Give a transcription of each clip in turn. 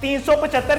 375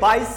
22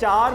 4